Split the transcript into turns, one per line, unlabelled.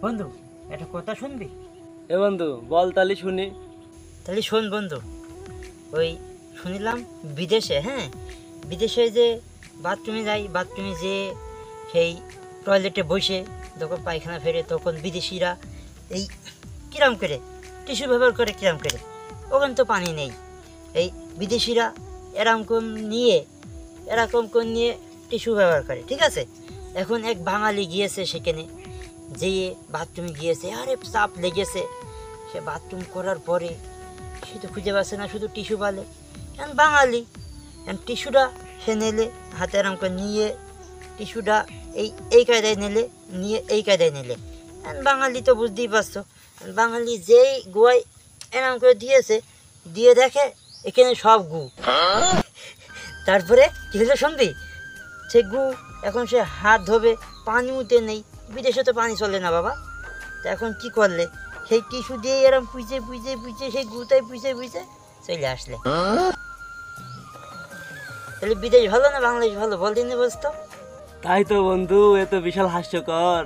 বন্ধু একটা কথা শুনবি?
এ বন্ধু বল তালি শুনি।
তাহলে শোন বন্ধু, ওই শুনিলাম বিদেশে, হ্যাঁ বিদেশে যে বাথরুমে যাই, বাথরুমে যে সেই টয়লেটে বসে যখন পায়খানা ফেরে তখন বিদেশিরা এই কিরাম করে টিস্যু ব্যবহার করে, কিরাম করে ওখানে তো পানি নেই। এই বিদেশিরা এরকম করে নিয়ে টিস্যু ব্যবহার করে, ঠিক আছে। এখন এক বাঙালি গিয়েছে সেখানে, যেয়ে বাথরুমে গিয়েছে, আরে চাপ লেগেছে। সে বাথরুম করার পরে সে তো খুঁজে পাচ্ছে না, শুধু টিস্যু পালে। এখন বাঙালি টিস্যুটা সে নিলে হাতে আরাম করে নিয়ে টিস্যুটা এই কায়দায় নিয়ে এই কায়দায় নিলে। বাঙালি তো বুঝতেই পারছো, বাঙালি যেই গোয়ায় এরম করে দিয়েছে, দিয়ে দেখে এখানে সব গু। তারপরে কী হলো শুনবি? সে গু এখন সে হাত ধোবে, পানি উঠে নেই, বিদেশে তো পানি চলে না বাবা। তো এখন কি করলে, সেই টিস্যু দিয়ে এরম পুইছে সেই গুতায় পুইছে চলে আসলে। তাহলে বিদেশ ভালো না বাংলাদেশ ভালো, বল দিনে বুঝতো।
তাই তো বন্ধু, এ তো বিশাল হাস্যকর।